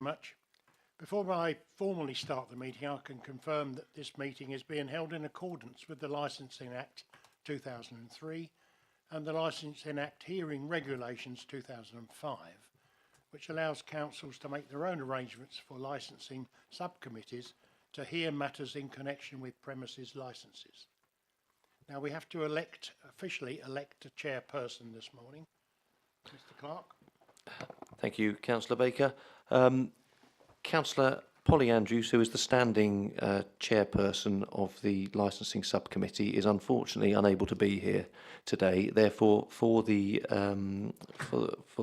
Much. Before I formally start the meeting, I can confirm that this meeting is being held in accordance with the Licensing Act 2003 and the Licensing Act Hearing Regulations 2005, which allows councils to make their own arrangements for licensing subcommittees to hear matters in connection with premises licences. Now we have to officially elect a chairperson this morning. Mr. Clark. Thank you, Councillor Baker. Councillor Polly Andrews, who is the standing chairperson of the licensing subcommittee, is unfortunately unable to be here today. Therefore, for the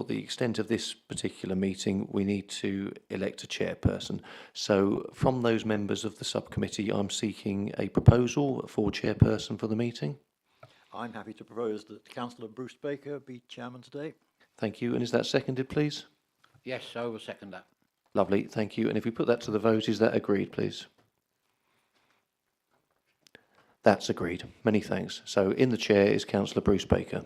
extent of this particular meeting, we need to elect a chairperson. So, from those members of the subcommittee, I'm seeking a proposal for chairperson for the meeting. I'm happy to propose that Councillor Bruce Baker be chairman today. Thank you. And is that seconded, please? Yes, I will second that. Lovely, thank you. And if we put that to the vote, is that agreed, please? That's agreed. Many thanks. So in the chair is Councillor Bruce Baker.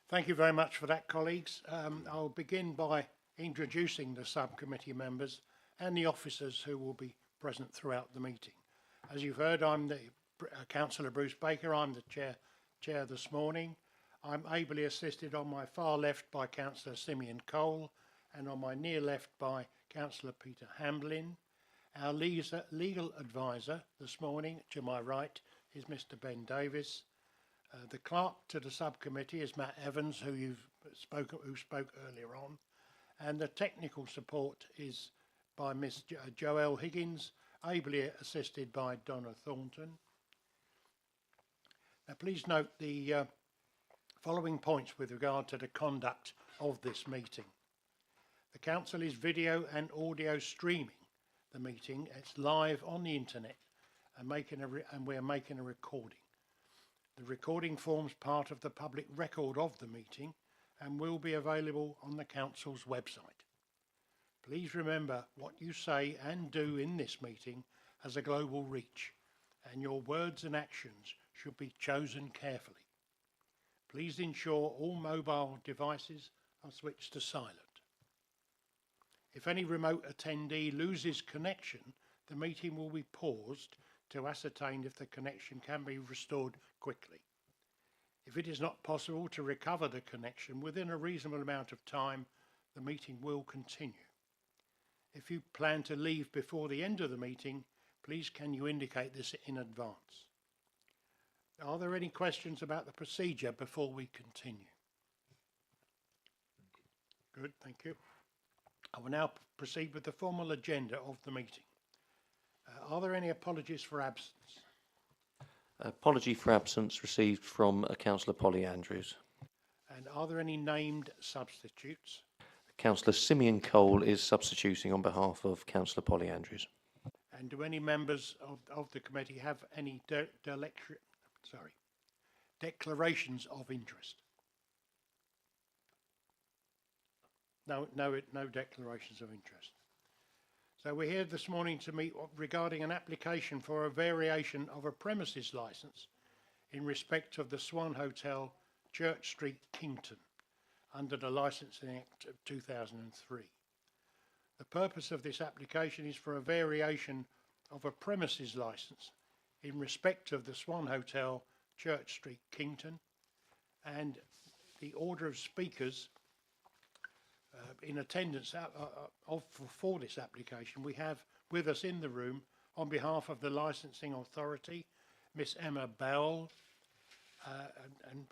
Thank you very much for that, colleagues. I'll begin by introducing the subcommittee members and the officers who will be present throughout the meeting. As you've heard, I'm the Councillor Bruce Baker. I'm the chair this morning. I'm ably assisted on my far left by Councillor Simeon Cole and on my near left by Councillor Peter Hamblin. Our legal advisor this morning to my right is Mr. Ben Davis. The clerk to the subcommittee is Matt Evans, who spoke earlier on, and the technical support is by Miss Joelle Higgins, ably assisted by Donna Thornton. Now, please note the following points with regard to the conduct of this meeting. The council is video and audio streaming the meeting. It's live on the internet and we're making a recording. The recording forms part of the public record of the meeting and will be available on the council's website. Please remember what you say and do in this meeting has a global reach, and your words and actions should be chosen carefully. Please ensure all mobile devices are switched to silent. If any remote attendee loses connection, the meeting will be paused to ascertain if the connection can be restored quickly. If it is not possible to recover the connection within a reasonable amount of time, the meeting will continue. If you plan to leave before the end of the meeting, please can you indicate this in advance. Are there any questions about the procedure before we continue? Good, thank you. I will now proceed with the formal agenda of the meeting. Are there any apologies for absence? Apology for absence received from Councillor Polly Andrews. And are there any named substitutes? Councillor Simeon Cole is substituting on behalf of Councillor Polly Andrews. And do any members of the committee have any declarations of interest? No declarations of interest. So we're here this morning to meet regarding an application for a variation of a premises licence in respect of the Swan Hotel, Church Street, Kington, under the Licensing Act of 2003. The purpose of this application is for a variation of a premises licence in respect of the Swan Hotel, Church Street, Kington, and the order of speakers in attendance for this application. We have with us in the room, on behalf of the Licensing Authority, Miss Emma Bell and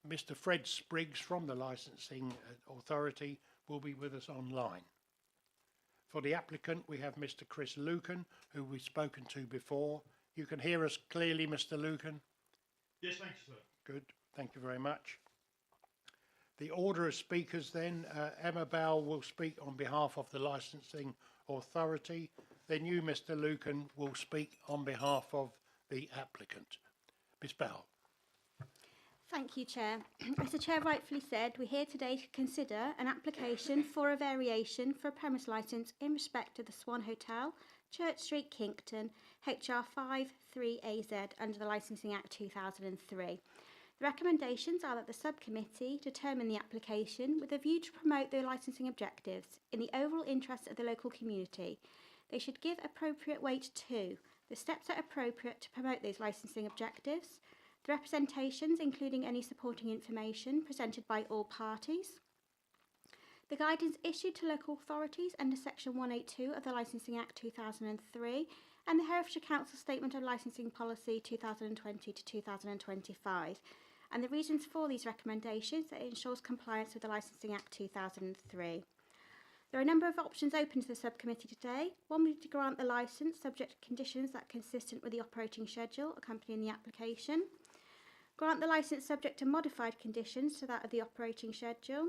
Mr. Fred Spriggs from the Licensing Authority will be with us online. For the applicant, we have Mr. Chris Lucan, who we've spoken to before. You can hear us clearly, Mr. Lucan? Yes, thanks, sir. Good, thank you very much. The order of speakers then, Emma Bell will speak on behalf of the Licensing Authority. Then you, Mr. Lucan, will speak on behalf of the applicant. Miss Bell. Thank you, Chair. As the Chair rightfully said, we're here today to consider an application for a variation for a premise licence in respect of the Swan Hotel, Church Street, Kington, HR 53AZ under the Licensing Act 2003. The recommendations are that the subcommittee determine the application with a view to promote the licensing objectives in the overall interest of the local community. They should give appropriate weight to the steps that are appropriate to promote those licensing objectives, the representations including any supporting information presented by all parties, the guidance issued to local authorities under Section 182 of the Licensing Act 2003 and the Herefordshire Council Statement of Licensing Policy 2020 to 2025, and the reasons for these recommendations that ensures compliance with the Licensing Act 2003. There are a number of options open to the subcommittee today. One would be to grant the licence subject to conditions that are consistent with the operating schedule accompanying the application. Grant the licence subject to modified conditions to that of the operating schedule.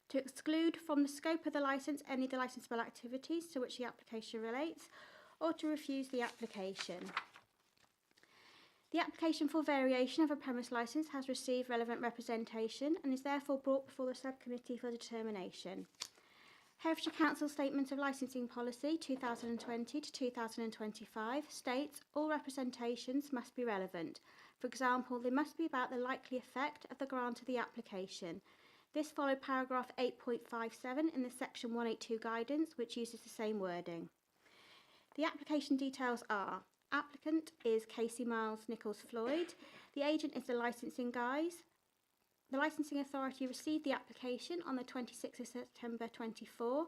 To exclude from the scope of the licence any of the licensable activities to which the application relates, or to refuse the application. The application for variation of a premise licence has received relevant representation and is therefore brought before the subcommittee for determination. Herefordshire Council Statement of Licensing Policy 2020 to 2025 states all representations must be relevant. For example, they must be about the likely effect of the grant of the application. This followed paragraph 8.57 in the Section 182 guidance, which uses the same wording. The application details are: applicant is Casey Miles Nichols Floyd. The agent is the licensing guys. The licensing authority received the application on the 26th of September 24.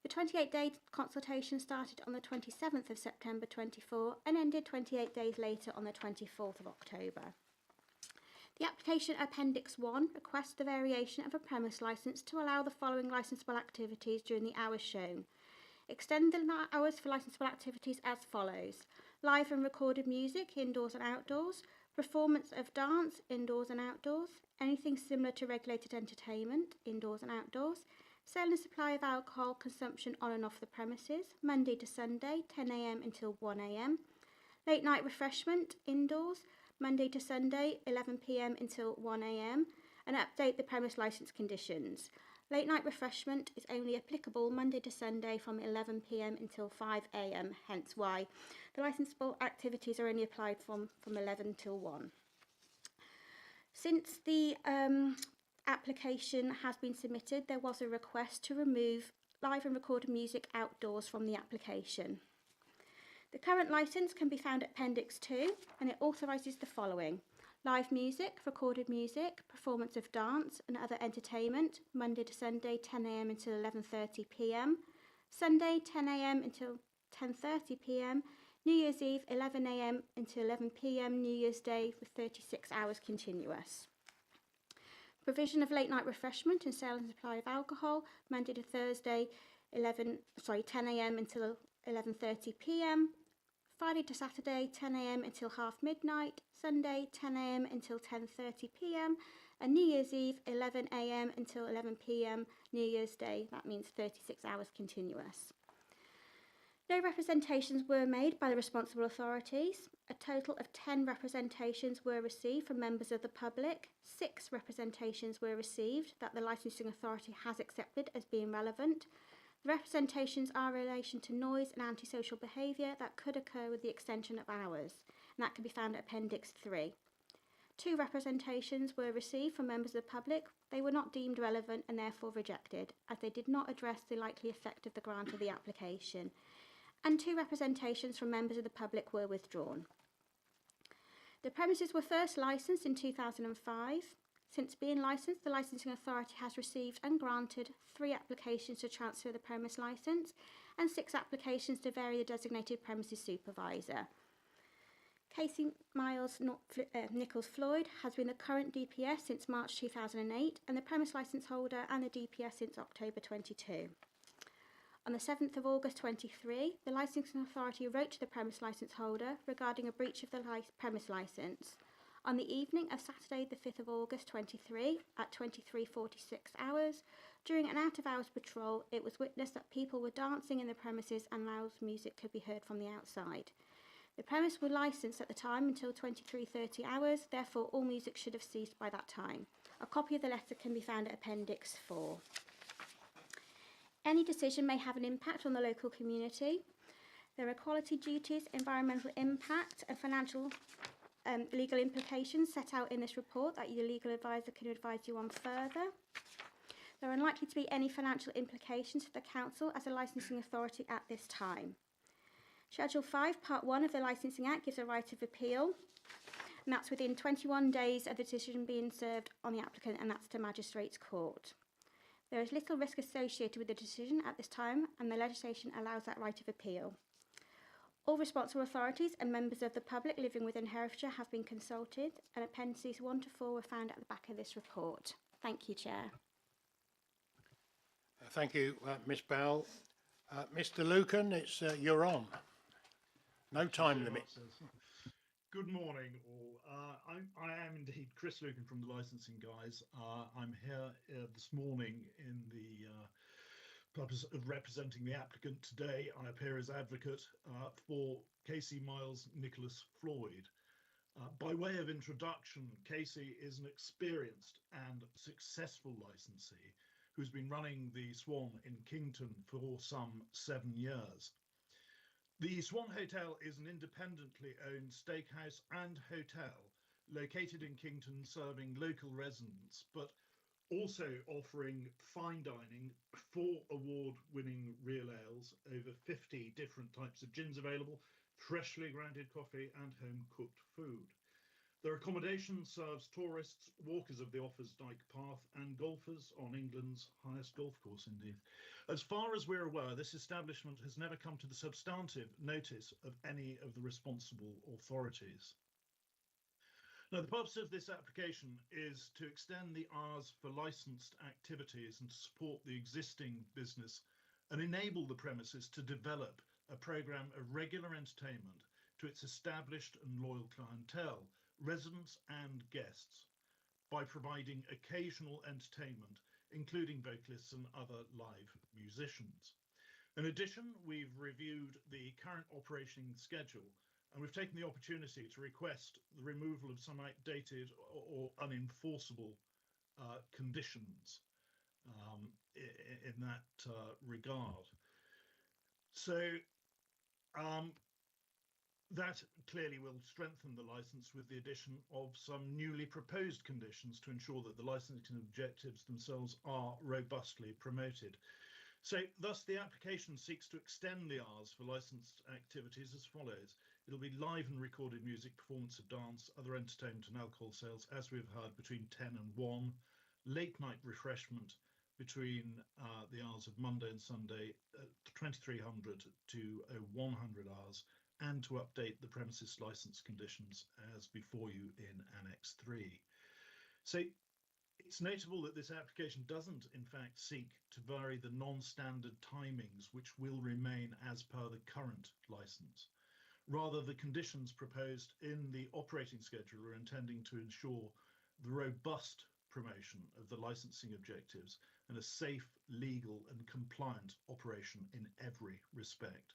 The 28-day consultation started on the 27th of September 24 and ended 28 days later on the 24th of October. The application Appendix 1 requests the variation of a premise licence to allow the following licensable activities during the hours shown. Extend the hours for licensable activities as follows: live and recorded music, indoors and outdoors, performance of dance, indoors and outdoors, anything similar to regulated entertainment, indoors and outdoors, sale and supply of alcohol consumption on and off the premises, Monday to Sunday, 10 a.m. until 1 a.m, late night refreshment, indoors, Monday to Sunday, 11 p.m. until 1 a.m, and update the premise licence conditions. Late night refreshment is only applicable Monday to Sunday from 11 p.m. until 5 a.m, hence why the licensable activities are only applied from 11 till 1. Since the application has been submitted, there was a request to remove live and recorded music outdoors from the application. The current licence can be found at Appendix 2 and it authorises the following: live music, recorded music, performance of dance and other entertainment, Monday to Sunday 10 a.m. until 11:30 p.m, Sunday 10 a.m. until 10:30 p.m, New Year's Eve 11 a.m. until 11 p.m, New Year's Day for 36 hours continuous. Provision of late night refreshment and sale and supply of alcohol, Monday to Thursday 10 a.m. until 11:30 p.m, Friday to Saturday 10 a.m. until half midnight, Sunday 10 a.m. until 10:30 p.m, and New Year's Eve 11 a.m. until 11 p.m, New Year's Day. That means 36 hours continuous. No representations were made by the responsible authorities. A total of 10 representations were received from members of the public. 6 representations were received that the licensing authority has accepted as being relevant. The representations are in relation to noise and antisocial behaviour that could occur with the extension of hours, and that can be found at Appendix 3. 2 representations were received from members of the public. They were not deemed relevant and therefore rejected, as they did not address the likely effect of the grant of the application. And 2 representations from members of the public were withdrawn. The premises were first licensed in 2005. Since being licensed, the licensing authority has received and granted 3 applications to transfer the premise licence and 6 applications to vary the designated premises supervisor. Casey Miles Nichols Floyd has been the current DPS since March 2008 and the premise licence holder and the DPS since October 22. On the 7th of August 23, the licensing authority wrote to the premise licence holder regarding a breach of the premise licence. On the evening of Saturday the 5th of August 23 at 23:46 hours, during an out-of-hours patrol, it was witnessed that people were dancing in the premises and loud music could be heard from the outside. The premise were licensed at the time until 23:30 hours, therefore all music should have ceased by that time. A copy of the letter can be found at Appendix 4. Any decision may have an impact on the local community. There are quality duties, environmental impact and financial legal implications set out in this report that your legal advisor can advise you on further. There are unlikely to be any financial implications for the Council as a licensing authority at this time. Schedule 5, Part 1 of the Licensing Act gives a right of appeal, and that's within 21 days of the decision being served on the applicant, and that's to Magistrates Court. There is little risk associated with the decision at this time, and the legislation allows that right of appeal. All responsible authorities and members of the public living within Herefordshire have been consulted, and appendices 1 to 4 were found at the back of this report. Thank you, Chair. Thank you, Ms Bell. Mr Lucan, you're on. No time limit. Good morning, all. I am indeed Chris Lucan from the Licensing Guys. I'm here this morning in the purpose of representing the applicant today. I appear as advocate for Casey Miles Nicholas Floyd. By way of introduction, Casey is an experienced and successful licensee who's been running the Swan in Kington for some 7 years. The Swan Hotel is an independently owned steakhouse and hotel located in Kington, serving local residents, but also offering fine dining, 4 award-winning real ales, over 50 different types of gins available, freshly grounded coffee and home-cooked food. Their accommodation serves tourists, walkers of the Offers Dyke Path and golfers on England's highest golf course indeed. As far as we're aware, this establishment has never come to the substantive notice of any of the responsible authorities. Now, the purpose of this application is to extend the hours for licensed activities and to support the existing business and enable the premises to develop a programme of regular entertainment to its established and loyal clientele, residents and guests, by providing occasional entertainment, including vocalists and other live musicians. In addition, we've reviewed the current operating schedule, and we've taken the opportunity to request the removal of some outdated or unenforceable conditions in that regard. So that clearly will strengthen the licence with the addition of some newly proposed conditions to ensure that the licensing objectives themselves are robustly promoted. So thus the application seeks to extend the hours for licensed activities as follows. It'll be live and recorded music, performance of dance, other entertainment and alcohol sales, as we've heard, between 10 and 1, late night refreshment between the hours of Monday and Sunday, 2300 to 100 hours, and to update the premises licence conditions as before you in Annex 3. So it's notable that this application doesn't in fact seek to vary the non-standard timings which will remain as per the current licence. Rather, the conditions proposed in the operating schedule are intending to ensure the robust promotion of the licensing objectives and a safe, legal and compliant operation in every respect.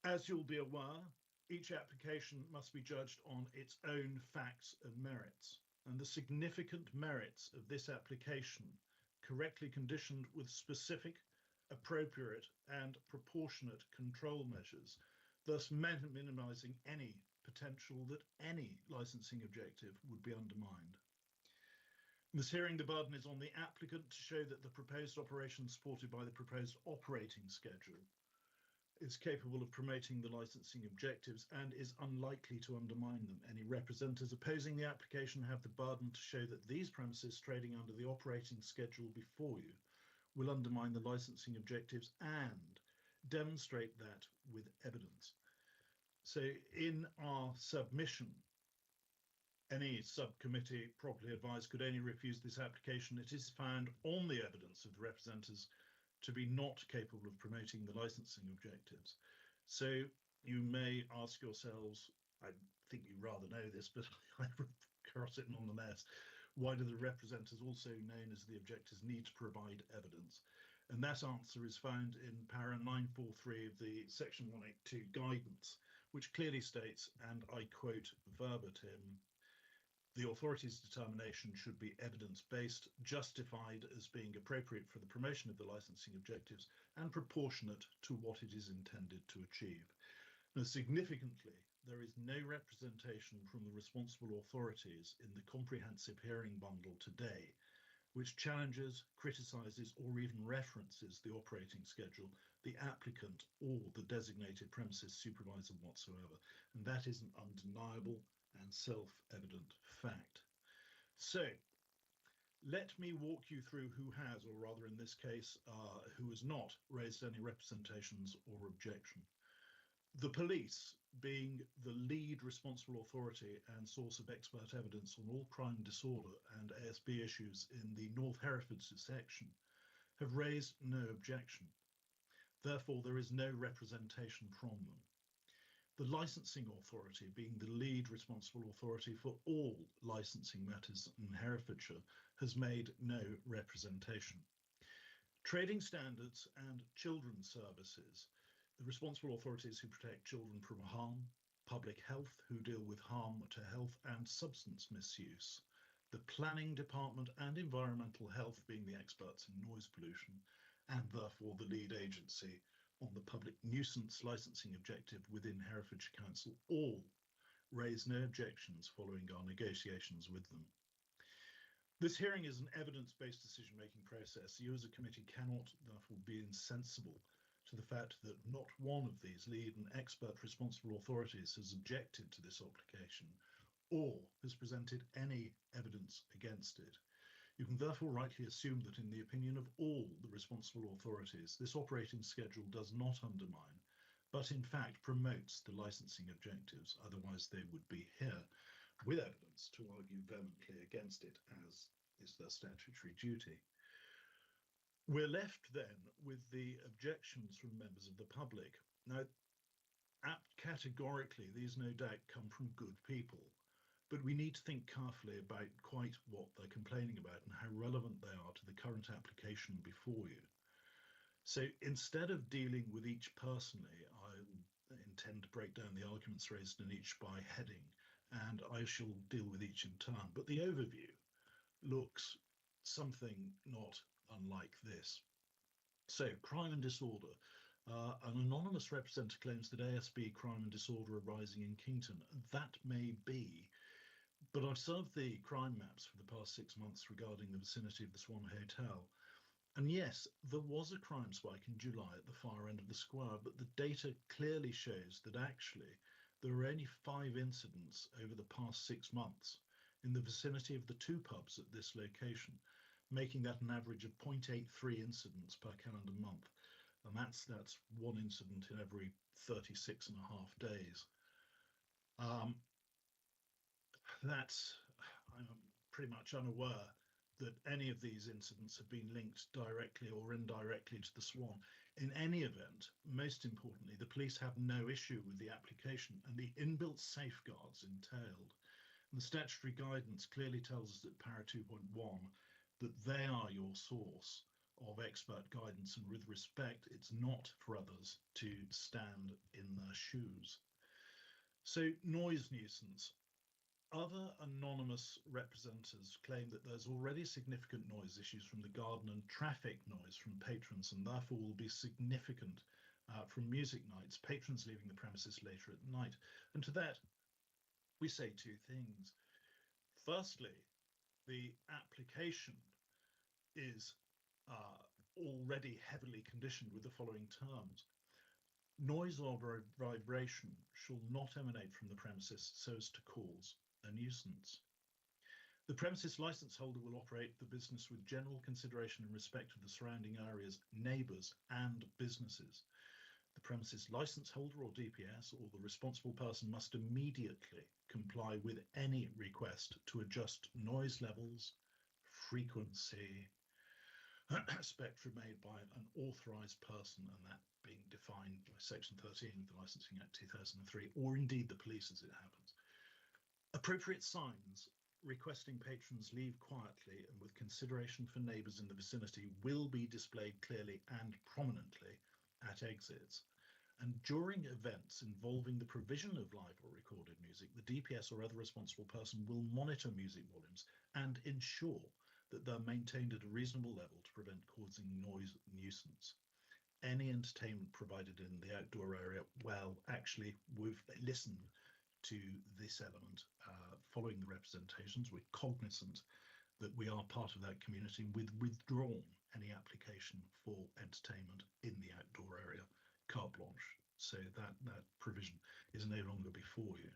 As you'll be aware, each application must be judged on its own facts and merits, and the significant merits of this application, correctly conditioned with specific, appropriate and proportionate control measures, thus minimising any potential that any licensing objective would be undermined. In this hearing, the burden is on the applicant to show that the proposed operation supported by the proposed operating schedule is capable of promoting the licensing objectives and is unlikely to undermine them. Any representatives opposing the application have the burden to show that these premises trading under the operating schedule before you will undermine the licensing objectives and demonstrate that with evidence. So in our submission, any subcommittee properly advised could only refuse this application. It is found on the evidence of the representatives to be not capable of promoting the licensing objectives. So you may ask yourselves, I think you rather know this, but I cross it nonetheless, why do the representatives, also known as the objectors, need to provide evidence? And that answer is found in para 943 of the section 182 guidance, which clearly states, and I quote verbatim, the authority's determination should be evidence-based, justified as being appropriate for the promotion of the licensing objectives, and proportionate to what it is intended to achieve. Now, significantly, there is no representation from the responsible authorities in the comprehensive hearing bundle today, which challenges, criticises, or even references the operating schedule, the applicant, or the designated premises supervisor whatsoever. And that is an undeniable and self-evident fact. So, let me walk you through who has, or rather in this case, who has not raised any representations or objection. The police, being the lead responsible authority and source of expert evidence on all crime, disorder and ASB issues in the North Herefordshire section, have raised no objection. Therefore, there is no representation from them. The licensing authority, being the lead responsible authority for all licensing matters in Herefordshire, has made no representation. Trading Standards and Children's Services, the responsible authorities who protect children from harm, Public Health, who deal with harm to health and substance misuse, the Planning Department and Environmental Health being the experts in noise pollution, and therefore the lead agency on the public nuisance licensing objective within Herefordshire Council, all raise no objections following our negotiations with them. This hearing is an evidence-based decision-making process. You as a committee cannot therefore be insensible to the fact that not one of these lead and expert responsible authorities has objected to this application or has presented any evidence against it. You can therefore rightly assume that in the opinion of all the responsible authorities, this operating schedule does not undermine, but in fact promotes the licensing objectives, otherwise they would be here with evidence to argue vehemently against it, as is their statutory duty. We're left then with the objections from members of the public. Now, categorically, these no doubt come from good people, but we need to think carefully about quite what they're complaining about and how relevant they are to the current application before you. So instead of dealing with each personally, I intend to break down the arguments raised in each by heading, and I shall deal with each in turn. But the overview looks something not unlike this. So, crime and disorder. An anonymous representative claims that ASB crime and disorder are rising in Kington. That may be, but I've served the crime maps for the past 6 months regarding the vicinity of the Swan Hotel. And yes, there was a crime spike in July at the far end of the square, but the data clearly shows that actually there are only 5 incidents over the past 6 months in the vicinity of the 2 pubs at this location, making that an average of 0.83 incidents per calendar month. And that's 1 incident in every 36 and a half days. I'm pretty much unaware that any of these incidents have been linked directly or indirectly to the Swan. In any event, most importantly, the police have no issue with the application and the inbuilt safeguards entailed. And the statutory guidance clearly tells us at para 2.1 that they are your source of expert guidance, and with respect, it's not for others to stand in their shoes. So, noise nuisance. Other anonymous representatives claim that there's already significant noise issues from the garden and traffic noise from patrons, and therefore will be significant from music nights, patrons leaving the premises later at night. And to that, we say 2 things. Firstly, the application is already heavily conditioned with the following terms. Noise or vibration shall not emanate from the premises so as to cause a nuisance. The premises licence holder will operate the business with general consideration and respect of the surrounding areas, neighbours and businesses. The premises licence holder or DPS or the responsible person must immediately comply with any request to adjust noise levels, frequency, spectrum made by an authorised person, and that being defined by Section 13 of the Licensing Act 2003, or indeed the police as it happens. Appropriate signs requesting patrons leave quietly and with consideration for neighbours in the vicinity will be displayed clearly and prominently at exits. And during events involving the provision of live or recorded music, the DPS or other responsible person will monitor music volumes and ensure that they're maintained at a reasonable level to prevent causing noise nuisance. Any entertainment provided in the outdoor area, well, actually, we've listened to this element. Following the representations, we're cognizant that we are part of that community and we've withdrawn any application for entertainment in the outdoor area, carte blanche. So that provision is no longer before you.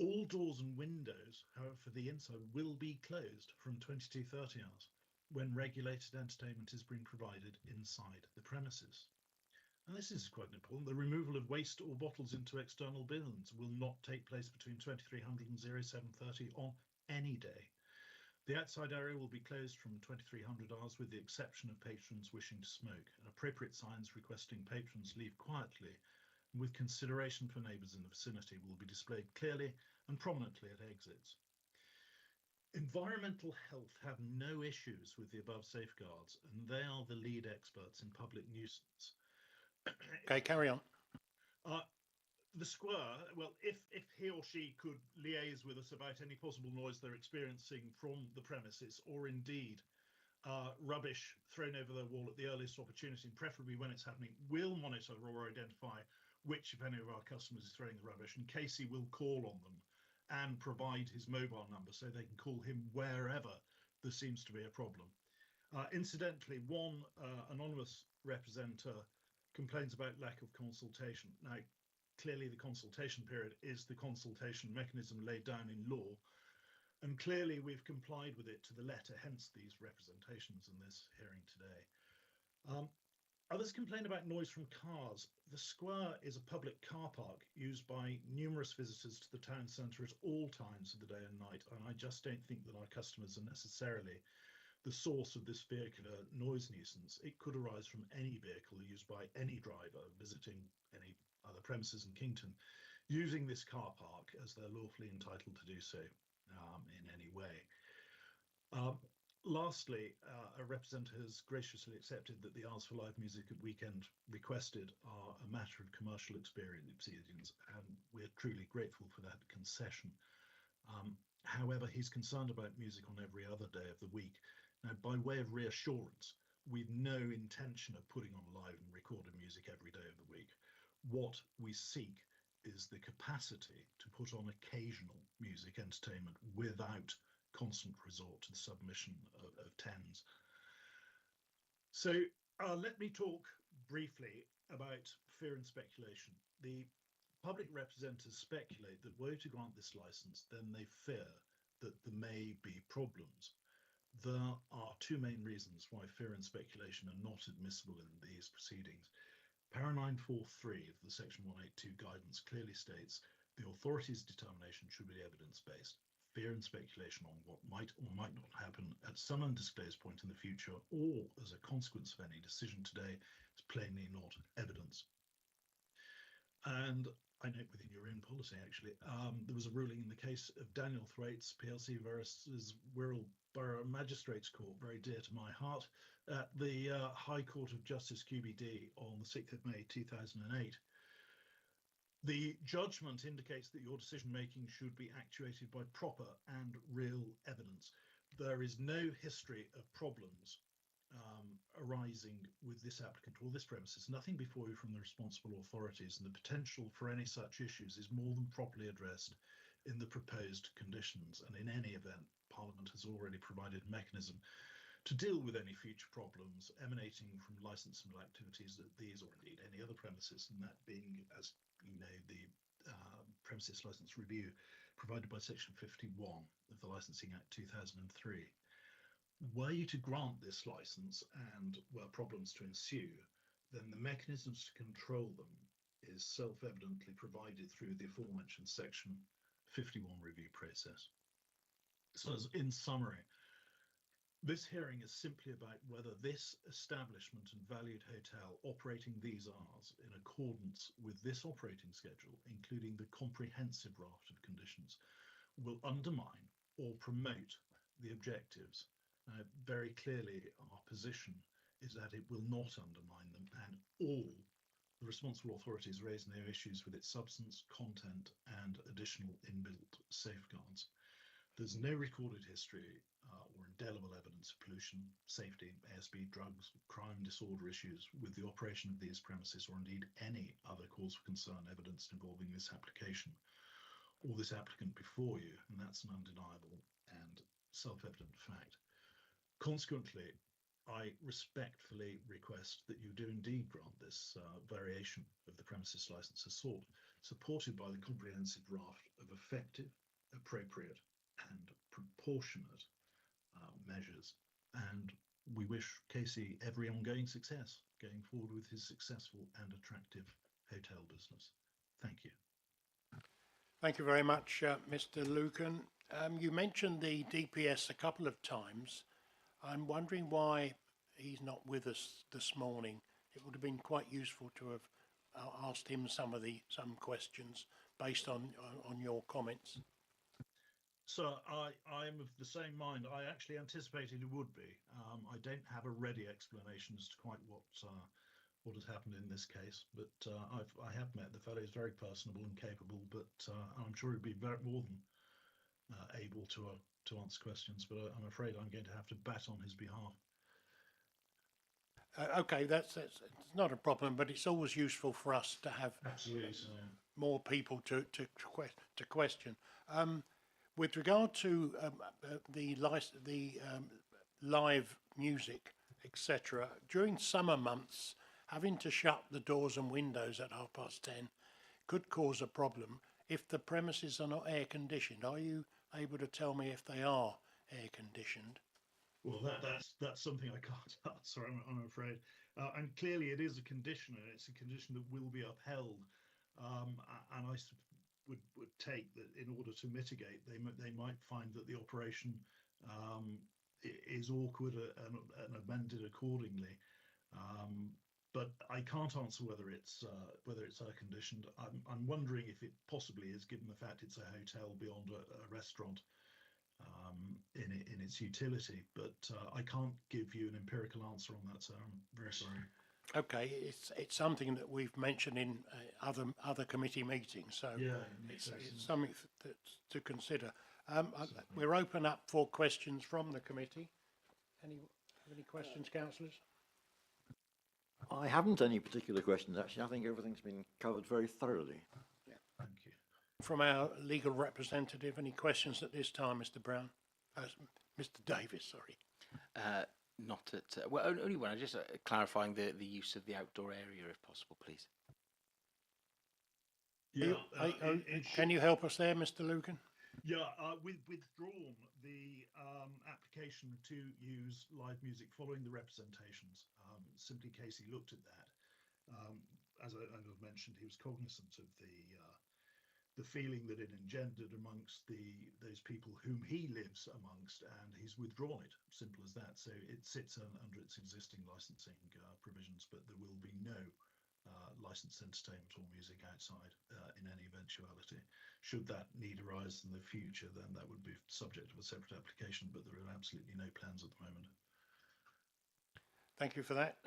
All doors and windows, however, for the inside will be closed from 20 to 30 hours when regulated entertainment is being provided inside the premises. And this is quite important. The removal of waste or bottles into external bins will not take place between 2300 and 0730 on any day. The outside area will be closed from 2300 hours with the exception of patrons wishing to smoke, and appropriate signs requesting patrons leave quietly and with consideration for neighbours in the vicinity will be displayed clearly and prominently at exits. Environmental health have no issues with the above safeguards, and they are the lead experts in public nuisance. Okay, carry on. The squire, well, if he or she could liaise with us about any possible noise they're experiencing from the premises, or indeed rubbish thrown over their wall at the earliest opportunity, and preferably when it's happening, we'll monitor or identify which, if any, of our customers is throwing the rubbish, and Casey will call on them and provide his mobile number so they can call him wherever there seems to be a problem. Incidentally, one anonymous representative complains about lack of consultation. Now, clearly the consultation period is the consultation mechanism laid down in law, and clearly we've complied with it to the letter, hence these representations in this hearing today. Others complain about noise from cars. The square is a public car park used by numerous visitors to the town centre at all times of the day and night, and I just don't think that our customers are necessarily the source of this vehicular noise nuisance. It could arise from any vehicle used by any driver visiting any other premises in Kington, using this car park as they're lawfully entitled to do so in any way. Lastly, a representative has graciously accepted that the hours for live music at weekend requested are a matter of commercial experience, and we're truly grateful for that concession. However, he's concerned about music on every other day of the week. Now, by way of reassurance, we've no intention of putting on live and recorded music every day of the week. What we seek is the capacity to put on occasional music entertainment without constant resort to the submission of tens. So let me talk briefly about fear and speculation. The public representatives speculate that were to grant this license, then they fear that there may be problems. There are two main reasons why fear and speculation are not admissible in these proceedings. Para 943 of the Section 182 guidance clearly states the authority's determination should be evidence-based. Fear and speculation on what might or might not happen at some undisclosed point in the future or as a consequence of any decision today is plainly not evidence. And I note within your own policy, actually, there was a ruling in the case of Daniel Thwaites PLC versus Wirral Borough Magistrates Court, very dear to my heart, at the High Court of Justice QBD on the 6th of May 2008. The judgment indicates that your decision-making should be actuated by proper and real evidence. There is no history of problems arising with this applicant or this premises, nothing before you from the responsible authorities, and the potential for any such issues is more than properly addressed in the proposed conditions. And in any event, Parliament has already provided a mechanism to deal with any future problems emanating from licensable activities at these or indeed any other premises, and that being, as you know, the premises license review provided by Section 51 of the Licensing Act 2003. Were you to grant this license and were problems to ensue, then the mechanisms to control them is self-evidently provided through the aforementioned Section 51 review process. So in summary, this hearing is simply about whether this establishment and valued hotel operating these hours in accordance with this operating schedule, including the comprehensive raft of conditions, will undermine or promote the objectives. Very clearly, our position is that it will not undermine them, and all the responsible authorities raise no issues with its substance, content, and additional inbuilt safeguards. There's no recorded history or indelible evidence of pollution, safety, ASB, drugs, crime, disorder issues with the operation of these premises, or indeed any other cause for concern evidence involving this application or this applicant before you, and that's an undeniable and self-evident fact. Consequently, I respectfully request that you do indeed grant this variation of the premises licence as sought, supported by the comprehensive draft of effective, appropriate and proportionate measures. And we wish Casey every ongoing success going forward with his successful and attractive hotel business. Thank you. Thank you very much, Mr. Lucan. You mentioned the DPS a couple of times. I'm wondering why he's not with us this morning. It would have been quite useful to have asked him some questions based on your comments. So I am of the same mind. I actually anticipated it would be. I don't have a ready explanation as to quite what has happened in this case, but I have met the fellow. He's very personable and capable, but I'm sure he'd be more than able to answer questions. But I'm afraid I'm going to have to bat on his behalf. Okay, that's it's not a problem, but it's always useful for us to have Absolutely. So. more people to question. With regard to the live music, etc., during summer months, having to shut the doors and windows at 10:30 could cause a problem if the premises are not air conditioned. Are you able to tell me if they are air conditioned? Well, that's something I can't answer, I'm afraid. And clearly, it is a condition, and it's a condition that will be upheld. And I would take that in order to mitigate, they might find that the operation is awkward and amended accordingly. But I can't answer whether it's air conditioned. I'm wondering if it possibly is, given the fact it's a hotel beyond a restaurant in its utility. But I can't give you an empirical answer on that, so I'm very sorry. Okay, it's something that we've mentioned in other committee meetings, so Yeah, it's something to consider. We're open up for questions from the committee. Any questions, councillors? I haven't any particular questions, actually. I think everything's been covered very thoroughly. Thank you. From our legal representative, any questions at this time, Mr. Brown? Mr. Davis, sorry. Not at well, only one. Just clarifying the use of the outdoor area, if possible, please. Yeah. Can you help us there, Mr. Lucan? Yeah, we've withdrawn the application to use live music following the representations. Simply Casey looked at that. As I've mentioned, he was cognizant of the feeling that it engendered amongst those people whom he lives amongst, and he's withdrawn it. Simple as that. So it sits under its existing licensing provisions, but there will be no licensed entertainment or music outside in any eventuality. Should that need arise in the future, then that would be subject to a separate application, but there are absolutely no plans at the moment. Thank you for that.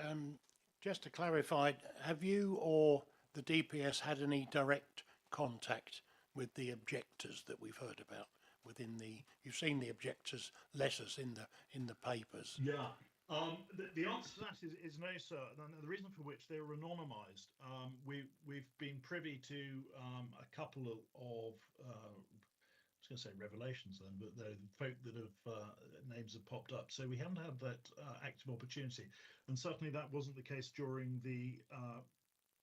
Just to clarify, have you or the DPS had any direct contact with the objectors that we've heard about you've seen the objectors' letters in the papers? Yeah. The answer to that is no, sir. And the reason for which they were anonymised, we've been privy to a couple of I was going to say revelations then, but they're the folk that have names have popped up. So we haven't had that active opportunity, and certainly that wasn't the case during the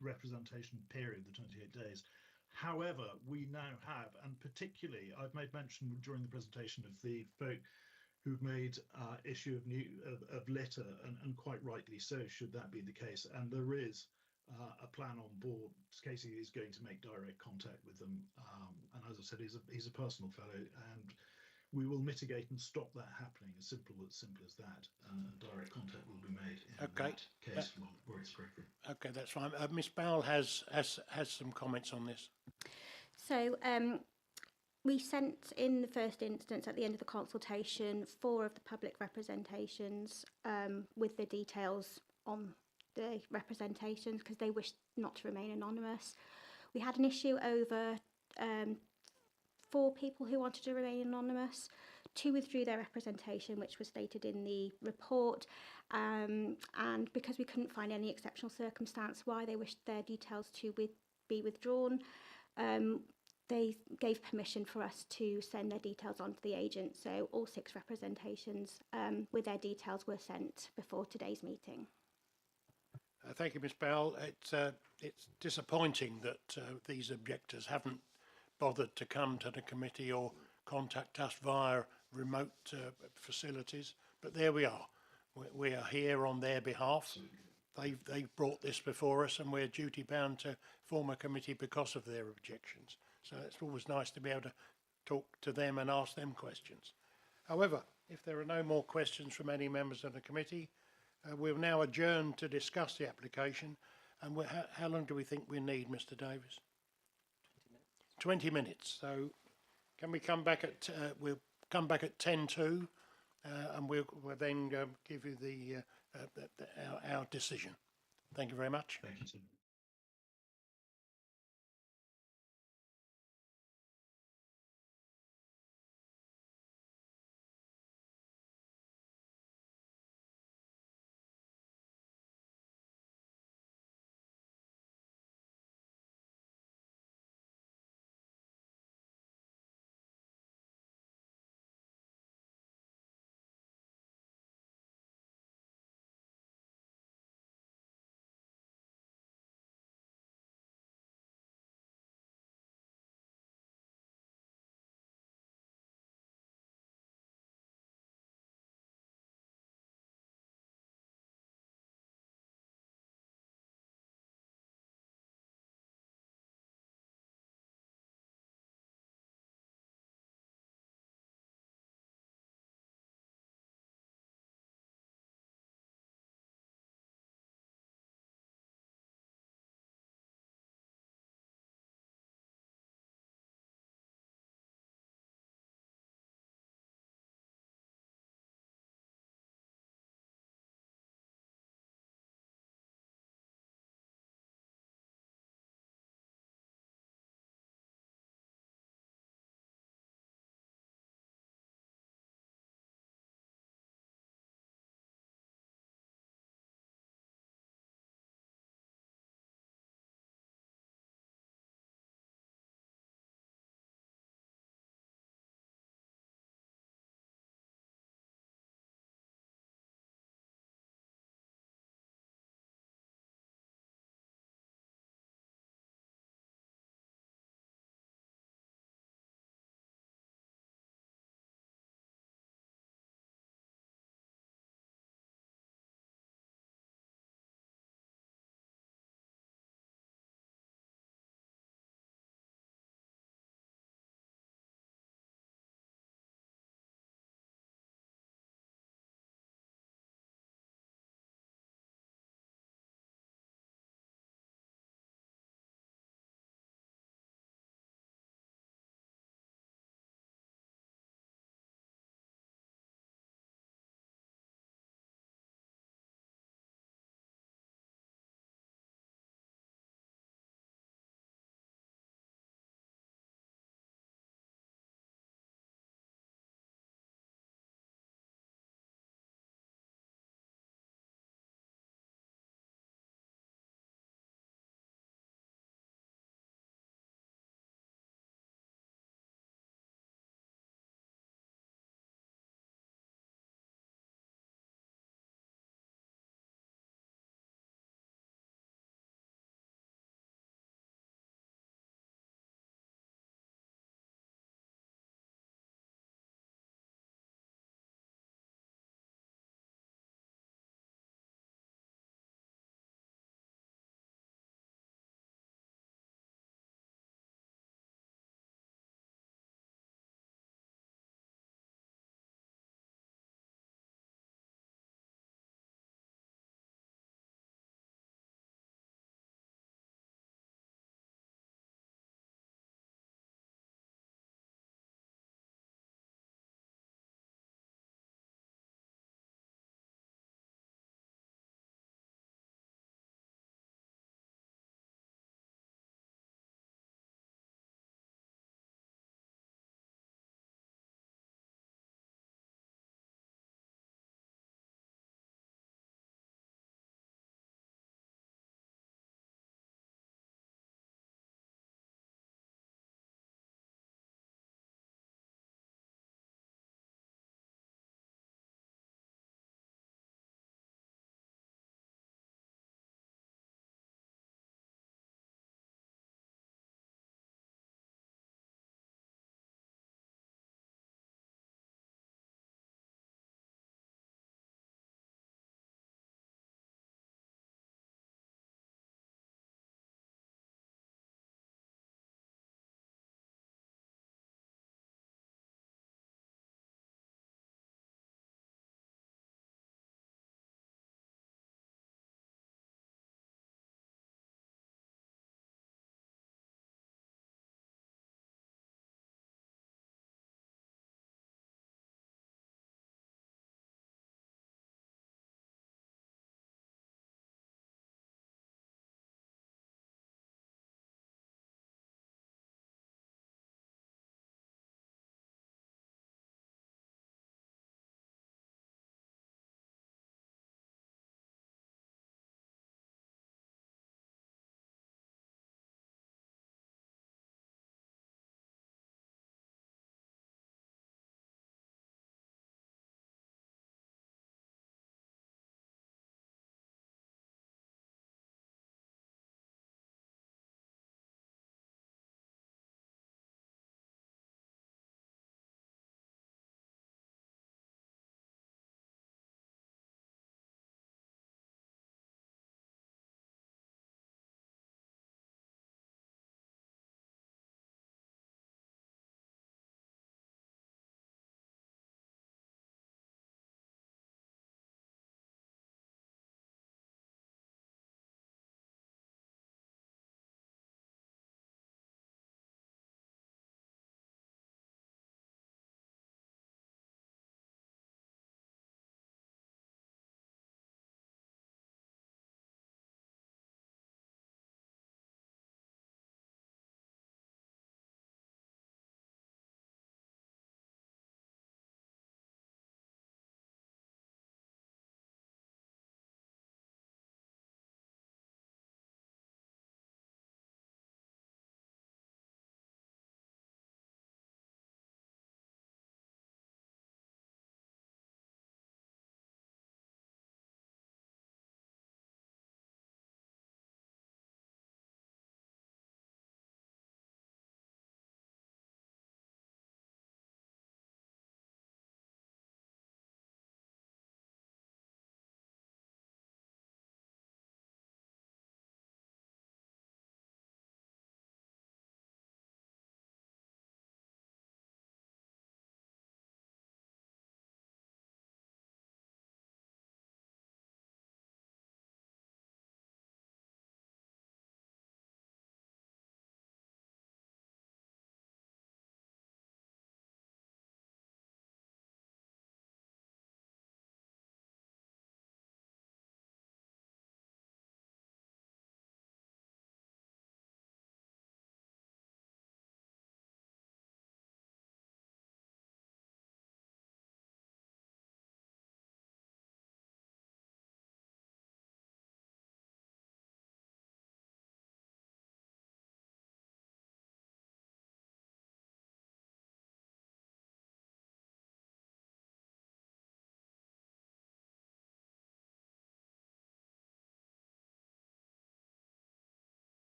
representation period, the 28 days. However, we now have, and particularly I've made mention during the presentation of the folk who've made issue of litter, and quite rightly so, should that be the case. And there is a plan on board. Casey is going to make direct contact with them, and as I said, he's a personal fellow, and we will mitigate and stop that happening. As simple as that. Direct contact will be made in that case where it's appropriate. Okay, that's fine. Miss Bowell has some comments on this. So we sent in the first instance at the end of the consultation 4 of the public representations with the details on the representations because they wished not to remain anonymous. We had an issue over 4 people who wanted to remain anonymous. Two withdrew their representation, which was stated in the report, and because we couldn't find any exceptional circumstance why they wished their details to be withdrawn, they gave permission for us to send their details on to the agent. So all 6 representations with their details were sent before today's meeting. Thank you, Ms Bell. It's disappointing that these objectors haven't bothered to come to the committee or contact us via remote facilities, but there we are. We are here on their behalf. They've brought this before us, and we're duty bound to form a committee because of their objections. So it's always nice to be able to talk to them and ask them questions. However, if there are no more questions from any members of the committee, we'll now adjourn to discuss the application. And how long do we think we need, Mr Davis? 20 minutes. So can we come back at, we'll come back at 10:02 and we'll then give you our decision. Thank you very much. Thank you, sir.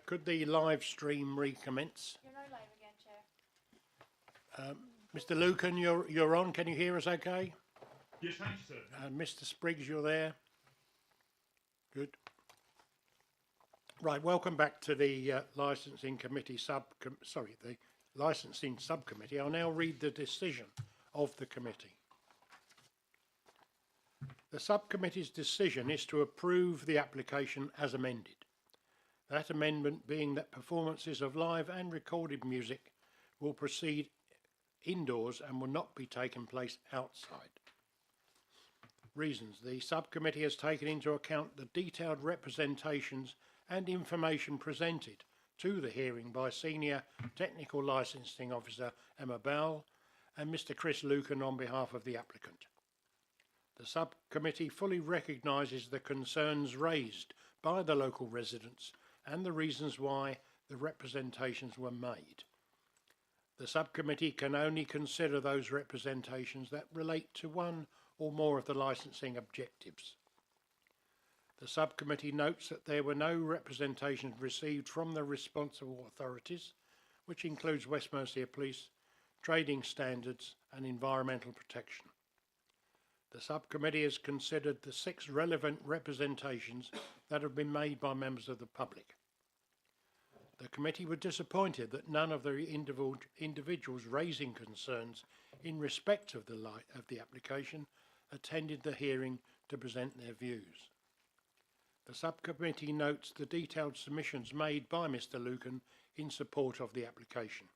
Could the live stream recommence? You're not live again, Chair. Mr. Lucan, you're on. Can you hear us okay? Yes, thank you, sir. Mr. Spriggs, you're there? Good. Right, welcome back to the licensing committee the licensing subcommittee. I'll now read the decision of the committee. The subcommittee's decision is to approve the application as amended. That amendment being that performances of live and recorded music will proceed indoors and will not be taking place outside. Reasons. The subcommittee has taken into account the detailed representations and information presented to the hearing by Senior Technical Licensing Officer Emma Bell and Mr. Chris Lucan on behalf of the applicant. The subcommittee fully recognises the concerns raised by the local residents and the reasons why the representations were made. The subcommittee can only consider those representations that relate to one or more of the licensing objectives. The subcommittee notes that there were no representations received from the responsible authorities, which includes West Mercia Police, trading standards and environmental protection. The subcommittee has considered the 6 relevant representations that have been made by members of the public. The committee were disappointed that none of the individuals raising concerns in respect of the application attended the hearing to present their views. The subcommittee notes the detailed submissions made by Mr. Lucan in support of the application.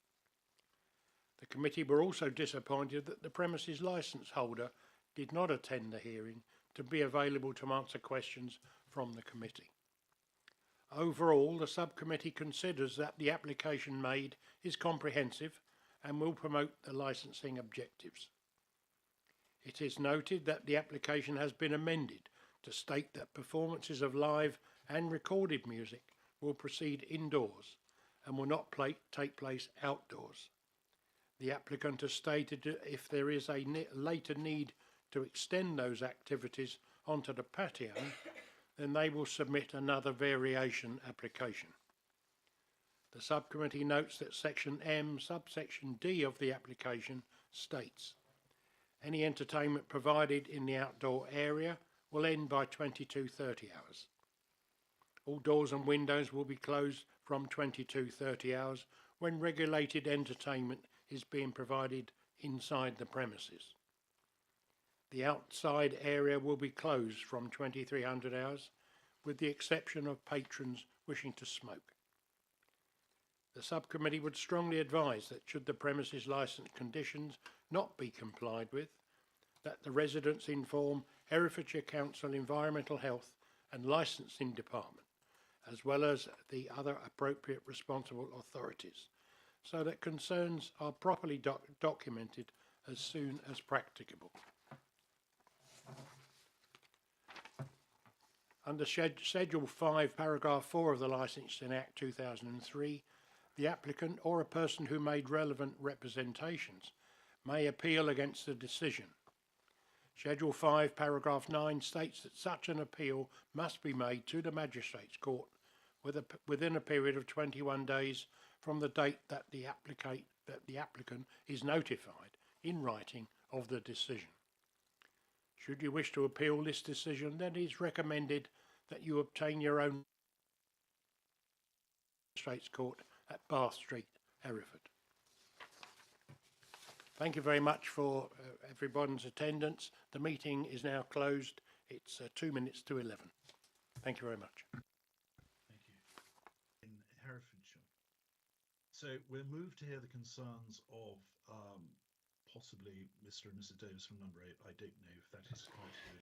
The committee were also disappointed that the premises licence holder did not attend the hearing to be available to answer questions from the committee. Overall, the subcommittee considers that the application made is comprehensive and will promote the licensing objectives. It is noted that the application has been amended to state that performances of live and recorded music will proceed indoors and will not take place outdoors. The applicant has stated that if there is a later need to extend those activities onto the patio, then they will submit another variation application. The subcommittee notes that section M, subsection D of the application states, any entertainment provided in the outdoor area will end by 22:30 hours. All doors and windows will be closed from 22:30 hours when regulated entertainment is being provided inside the premises. The outside area will be closed from 2300 hours, with the exception of patrons wishing to smoke. The subcommittee would strongly advise that should the premises licence conditions not be complied with, that the residents inform Herefordshire Council Environmental Health and Licensing Department, as well as the other appropriate responsible authorities, so that concerns are properly documented as soon as practicable. Under Schedule 5, Paragraph 4 of the Licensing Act 2003, the applicant or a person who made relevant representations may appeal against the decision. Schedule 5, Paragraph 9 states that such an appeal must be made to the Magistrates' Court within a period of 21 days from the date that the applicant is notified in writing of the decision. Should you wish to appeal this decision, then it is recommended that you obtain your own Magistrates' Court at Bath Street, Hereford. Thank you very much for everyone's attendance. The meeting is now closed. It's 2 minutes to 11. Thank you very much. Thank you. In Herefordshire. So we'll move to hear the concerns of possibly Mr. and Mrs. Davis from number 8. I don't know if that is part of